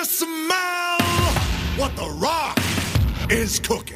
you smell what the Rock is cooking?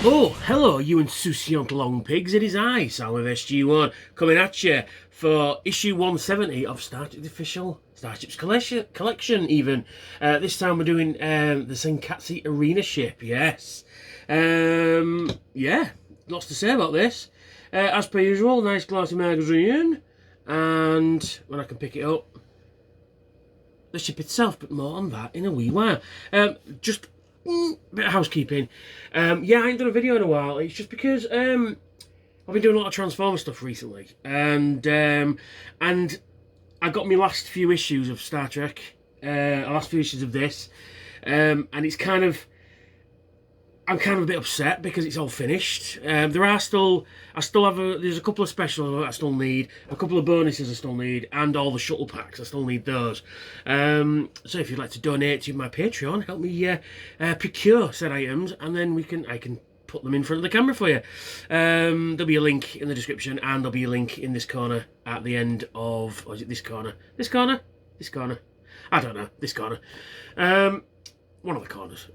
Oh, hello, you insouciant long pigs. It is I, Sam of SG1, coming at you for issue 170 of Starships official Starships collection, even. This time we're doing the Tsunkatse arena ship, yes. Yeah, lots to say about this. As per usual, nice glossy magazine, and when I can pick it up, the ship itself, but more on that in a wee while. Just bit of housekeeping. Yeah, I ain't done a video in a while. It's just because I've been doing a lot of Transformer stuff recently, and I got my last few issues of Star Trek, last few issues of this, and it's kind of, I'm kind of a bit upset because it's all finished. There's a couple of specials I still need, a couple of bonuses I still need, and all the shuttle packs, I still need those. So if you'd like to donate to my Patreon, help me procure said items, and then I can put them in front of the camera for you. There'll be a link in the description, and there'll be a link in this corner at the end of, or is it this corner? This corner? This corner? I don't know, this corner. One of the corners.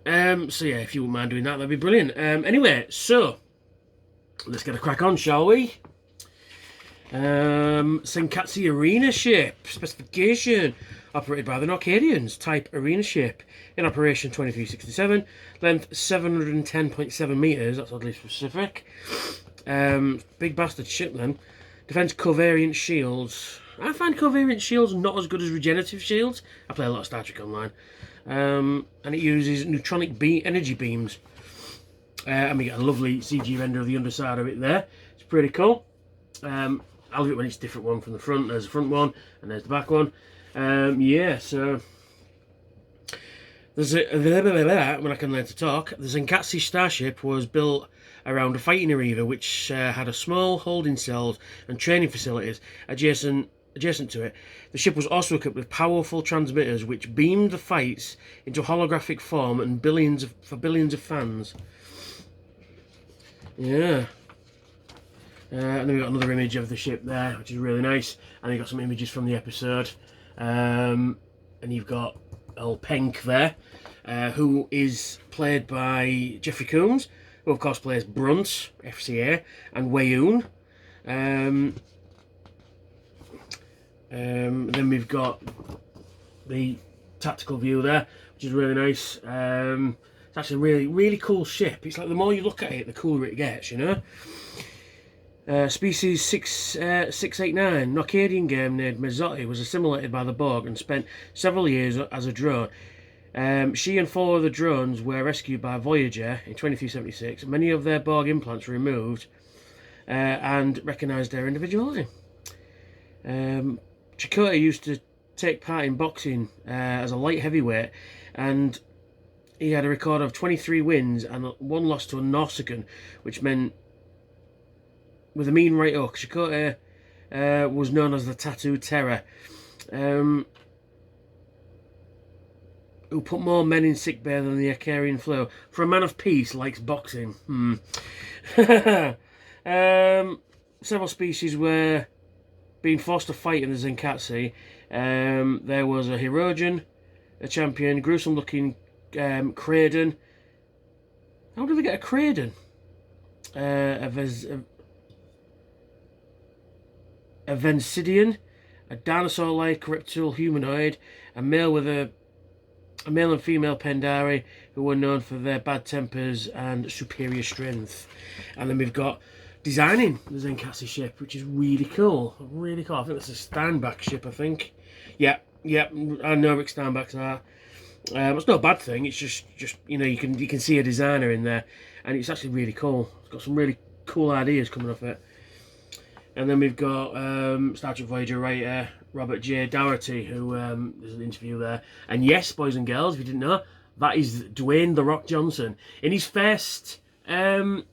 So yeah, if you wouldn't mind doing that, that'd be brilliant. Anyway, so let's get a crack on, shall we? Tsunkatse arena ship specification: operated by the Norcadians, type arena ship, in operation 2367, length 710.7 meters. That's oddly specific. Big bastard ship then. Defense covariant shields. I find covariant shields not as good as regenerative shields. I play a lot of Star Trek Online. And it uses neutronic energy beams. And we get a lovely CG render of the underside of it there. It's pretty cool. I'll do it when it's a different one from the front. There's the front one, and there's the back one. Yeah, so there's when I can learn to talk. The Tsunkatse starship was built around a fighting arena which had a small holding cells and training facilities adjacent to it. The ship was also equipped with powerful transmitters which beamed the fights into holographic form and billions of fans. Yeah. And then we've got another image of the ship there, which is really nice. And you've got some images from the episode. And you've got old Penk there, who is played by Jeffrey Combs, who of course plays Brunt, FCA, and Wayoon. Then we've got the tactical view there, which is really nice. It's actually a really, really cool ship. It's like the more you look at it, the cooler it gets, you know. Species 689, Norcadian game named Mezzotti, was assimilated by the Borg and spent several years as a drone. She and 4 other drones were rescued by Voyager in 2376. Many of their Borg implants were removed and recognised their individuality. Chakotay used to take part in boxing as a light heavyweight, and he had a record of 23 wins and 1 loss to a Nausicaan, which meant, with a mean right hook, Chakotay was known as the Tattoo Terror, who put more men in sickbay than the Acarian flu. For a man of peace, likes boxing. Several species were being forced to fight in the Tsunkatse. There was a Hirogen, a champion, gruesome-looking Kraden. How do they get a Kraden? A Vensidian, a dinosaur-like reptile humanoid, a male and female Pendari, who were known for their bad tempers and superior strength. And then we've got designing the Tsunkatse ship, which is really cool. Really cool. I think that's a Steinbach ship, I think. Yeah, I know Rick Steinbach's are. It's not a bad thing. It's just you know, you can see a designer in there, and it's actually really cool. It's got some really cool ideas coming off it. And then we've got Star Trek Voyager writer Robert J. Dougherty, who there's an interview there. And yes, boys and girls, if you didn't know, that is Dwayne "The Rock" Johnson in his first acting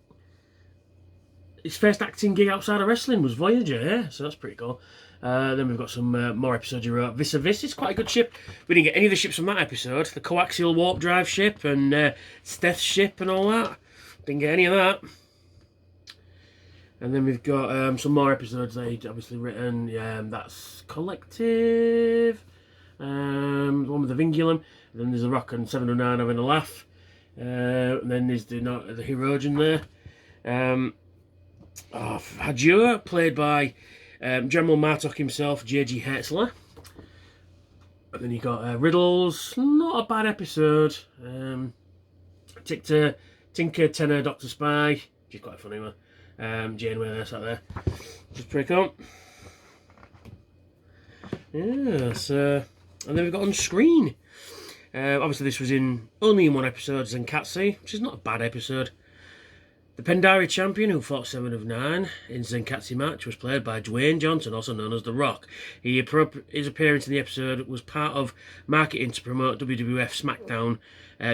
gig outside of wrestling was Voyager. Yeah, so that's pretty cool. Then we've got some more episodes you wrote. Vis is quite a good ship. We didn't get any of the ships from that episode. The coaxial warp drive ship and Steth's ship and all that. Didn't get any of that. And then we've got some more episodes they'd obviously written. That's Collective. The one with the Vingulum. And then there's the Rock and 709 having a laugh. And then there's the Hirogen there. Hajura, played by General Martok himself, J.G. Hertzler. And then you got Riddles, not a bad episode. Tinker, Tenor, Dr. Spy, she's quite a funny one. Janeway there, sat there. Just pretty cool. Yes, and then we've got on screen. Obviously this was only in one episode, Tsunkatse, which is not a bad episode. The Pendari champion, who fought 7 of 9 in Tsunkatse match, was played by Dwayne Johnson, also known as The Rock. His appearance in the episode was part of marketing to promote WWF SmackDown,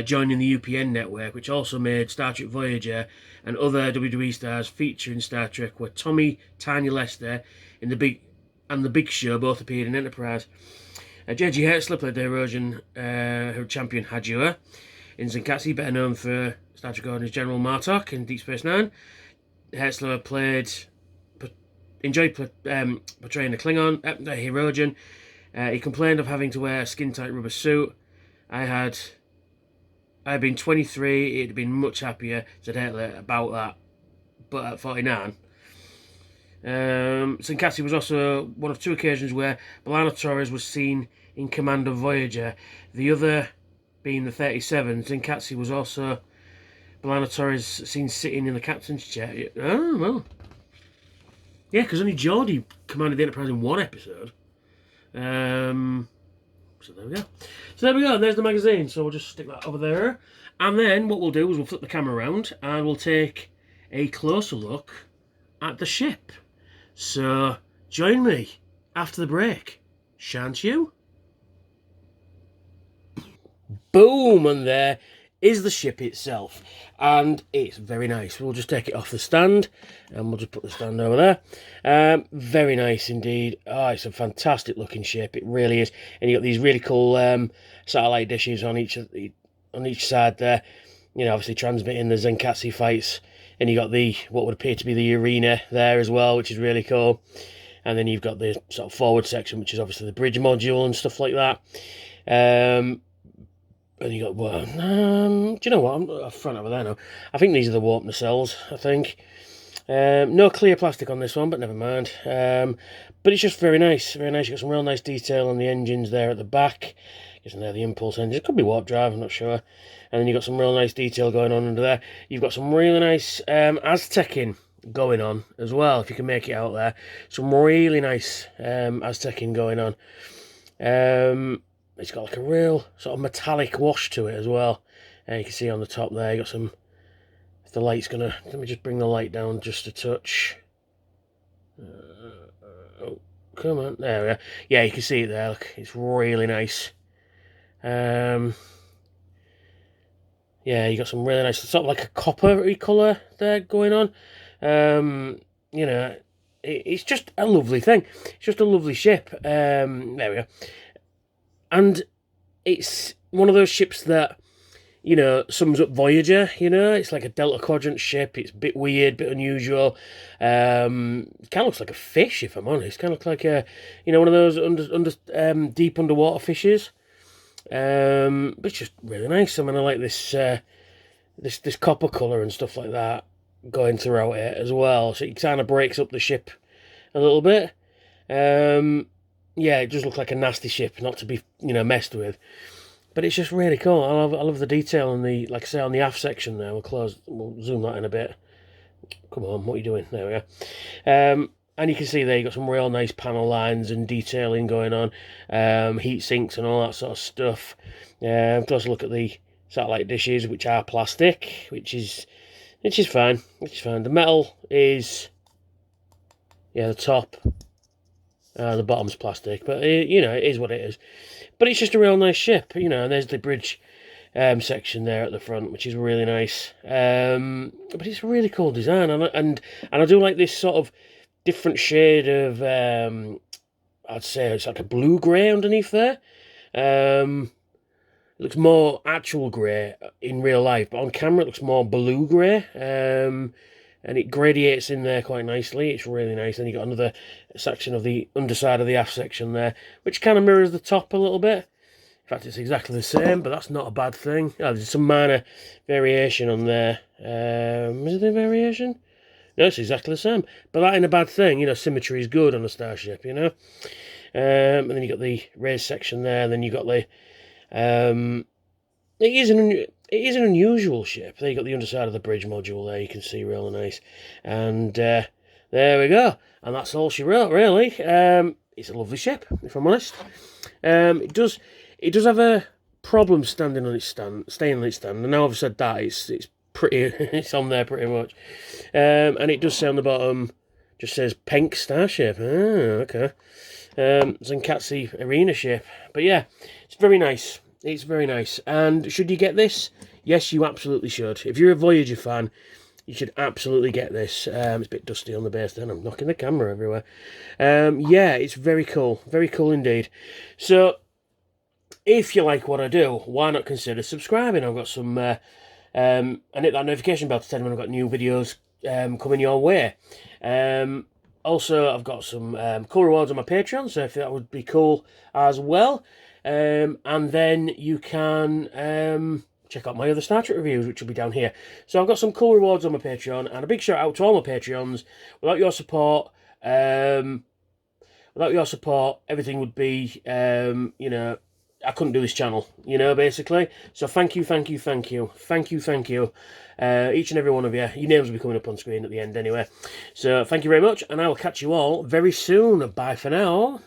joining the UPN network, which also made Star Trek Voyager and other WWE stars featuring Star Trek, where Tommy Tiny Lester and the Big Show both appeared in Enterprise. J.G. Hertzler played the Hirogen champion Hajura in Tsunkatse, better known for Star Trek as General Martok in Deep Space Nine. Hertzler enjoyed portraying the Klingon, the Hirogen. He complained of having to wear a skin-tight rubber suit. I had been 23, he'd been much happier, said Hertzler, about that. But at 49. Tsunkatse was also one of 2 occasions where B'Elanna Torres was seen in command of Voyager. The other being the 37, Tsunkatse was also B'Elanna Torres seen sitting in the captain's chair. Oh, well. Yeah, because only Geordie commanded the Enterprise in one episode. So there we go. There's the magazine. So we'll just stick that over there. And then what we'll do is we'll flip the camera around and we'll take a closer look at the ship. So join me after the break, shan't you? Boom, and there is the ship itself, and it's very nice. We'll just take it off the stand and we'll just put the stand over there. Very nice indeed. Oh, it's a fantastic looking ship, it really is. And you got these really cool satellite dishes on each side there, you know, obviously transmitting the Tsunkatse fights. And you got what would appear to be the arena there as well, which is really cool. And then you've got the sort of forward section, which is obviously the bridge module and stuff like that. And you got, do you know what? I'm at front over there now. I think these are the warp nacelles, I think. No clear plastic on this one, but never mind. But it's just very nice, very nice. You've got some real nice detail on the engines there at the back. Isn't there the impulse engine? It could be warp drive, I'm not sure. And then you've got some real nice detail going on under there. You've got some really nice Aztecing going on as well, if you can make it out there. Some really nice Aztecing going on. It's got like a real sort of metallic wash to it as well. You can see on the top there, you got some... If the light's gonna... Let me just bring the light down just a touch. Oh, come on. There we are. Yeah, you can see it there. Look, it's really nice. Yeah, you got some really nice, sort of like a coppery colour there going on. You know, it's just a lovely thing. It's just a lovely ship. There we go. And it's one of those ships that, you know, sums up Voyager, you know. It's like a Delta Quadrant ship. It's a bit weird, bit unusual. It kind of looks like a fish, if I'm honest. Kind of looks like a, you know, one of those deep underwater fishes. But it's just really nice. I mean, I like this this copper colour and stuff like that going throughout it as well. So it kind of breaks up the ship a little bit. Yeah, it does look like a nasty ship, not to be, you know, messed with. But it's just really cool. I love the detail on the, like I say, on the aft section there. We'll zoom that in a bit. Come on, what are you doing? There we go. And you can see there, you've got some real nice panel lines and detailing going on. Heat sinks and all that sort of stuff. Close look at the satellite dishes, which are plastic, which is fine. Which is fine. The metal is, yeah, the top. The bottom's plastic, but you know, it is what it is. But it's just a real nice ship, you know. And there's the bridge section there at the front, which is really nice. But it's a really cool design, and I do like this sort of different shade of I'd say it's like a blue grey underneath there. It looks more actual grey in real life, but on camera it looks more blue grey. And it gradiates in there quite nicely. It's really nice. And you got another section of the underside of the aft section there, which kind of mirrors the top a little bit. In fact, it's exactly the same, but that's not a bad thing. Oh, there's some minor variation on there. Is there a variation? No, it's exactly the same. But that ain't a bad thing. You know, symmetry is good on a Starship, you know. And then you got the raised section there, and then you got the... it is an unusual ship. There you got the underside of the bridge module there, you can see really nice. And there we go. And that's all she wrote, really. It's a lovely ship, if I'm honest. It does have a problem staying on its stand. And now I've said that, it's pretty, it's on there pretty much. And it does say on the bottom, just says Penk Starship. Okay. Tsunkatse arena ship. But yeah, it's very nice. It's very nice. And should you get this? Yes, you absolutely should. If you're a Voyager fan, you should absolutely get this. It's a bit dusty on the base then. I'm knocking the camera everywhere. Yeah, it's very cool. Very cool indeed. So, if you like what I do, why not consider subscribing? I've got some... and hit that notification bell to tell you when I've got new videos coming your way. Also, I've got some cool rewards on my Patreon, so if that would be cool as well. And then you can check out my other Star Trek reviews, which will be down here. So I've got some cool rewards on my Patreon, and a big shout out to all my Patreons. Without your support, everything would be, you know, I couldn't do this channel, you know, basically. So thank you. Each and every one of you. Your names will be coming up on screen at the end anyway. So thank you very much, and I will catch you all very soon. Bye for now.